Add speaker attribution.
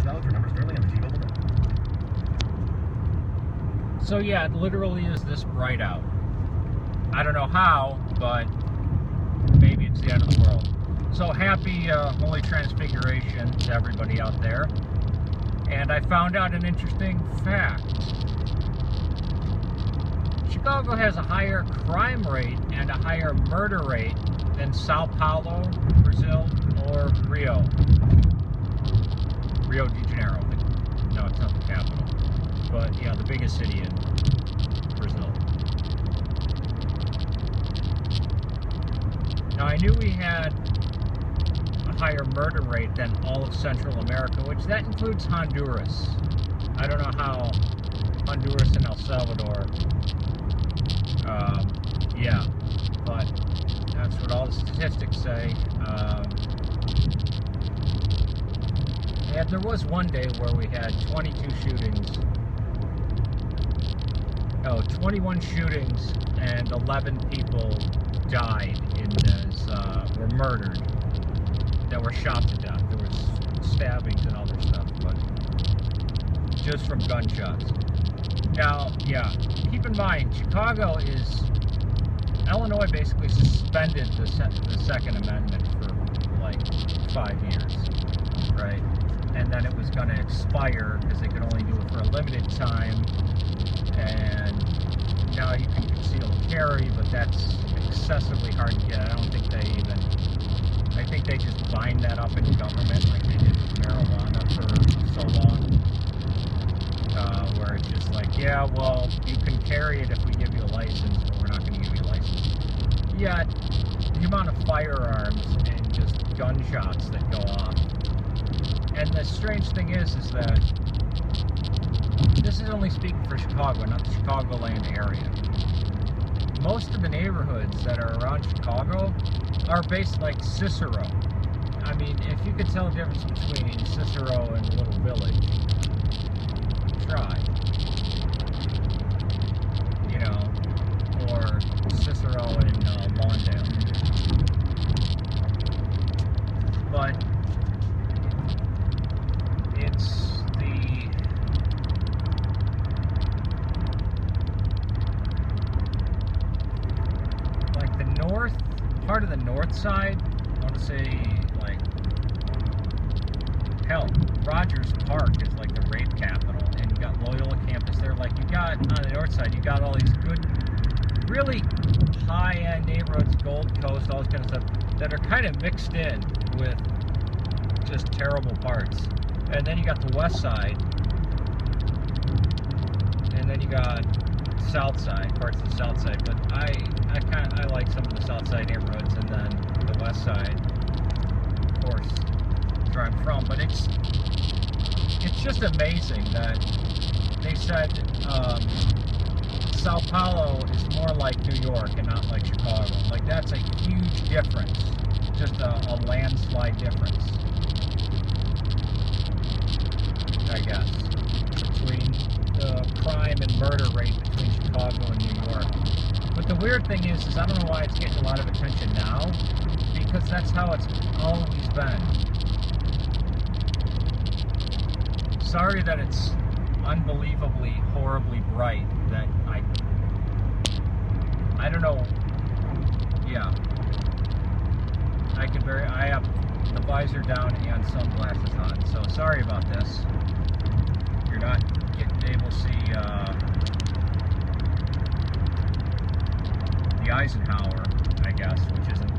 Speaker 1: valid for numbers currently on the T-Mobile network.
Speaker 2: So yeah, it literally is this bright out. I don't know how, but maybe it's the end of the world. So happy Holy Transfiguration to everybody out there. And I found out an interesting fact. Chicago has a higher crime rate and a higher murder rate than Sao Paulo, Brazil, or Rio de Janeiro. No, it's not the capital. But yeah, the biggest city in Brazil. Now I knew we had a higher murder rate than all of Central America, which that includes Honduras. I don't know how Honduras and El Salvador, yeah, but that's what all the statistics say. And there was one day where we had 22 shootings. Oh, 21 shootings and 11 people died in this, were murdered, that were shot to death. There was stabbings and other stuff, but just from gunshots. Now, yeah, keep in mind, Illinois basically suspended the Second Amendment for like 5 years, right? And then it was going to expire because they could only do it for a limited time. And now you can conceal carry, but that's excessively hard to get. I think they just bind that up in government like they did with marijuana for so long. Where it's just like, yeah, well, you can carry it if we give you a license, but we're not going to give you a license. Yet, the amount of firearms and just gunshots that go off. And the strange thing is that this is only speaking for Chicago, not the Chicagoland area. Most of the neighborhoods that are around Chicago are based like Cicero. I mean, if you could tell the difference between Cicero and a little village, try. You know, or Cicero in Lawndale. But it's part of the north side. I want to say, like, hell, Rogers Park is like the rape capital, and you got Loyola campus there. Like, you got on the north side, you got all these good, really high-end neighborhoods, Gold Coast, all this kind of stuff, that are kind of mixed in with just terrible parts. And then you got the west side, and then you got south side, parts of the south side. But I like some of the south side neighborhoods, and then the west side, of course, where I'm from. But it's just amazing that they said Sao Paulo is more like New York and not like Chicago. Like, that's a huge difference, just a landslide difference, I guess, between the crime and murder rate between Chicago and New York. But the weird thing is I don't know why it's getting a lot of attention now, because that's how it's always been. Sorry that it's unbelievably, horribly bright, that I don't know, yeah. I have the visor down and sunglasses on, so sorry about this. You're not able to see the Eisenhower, I guess, which isn't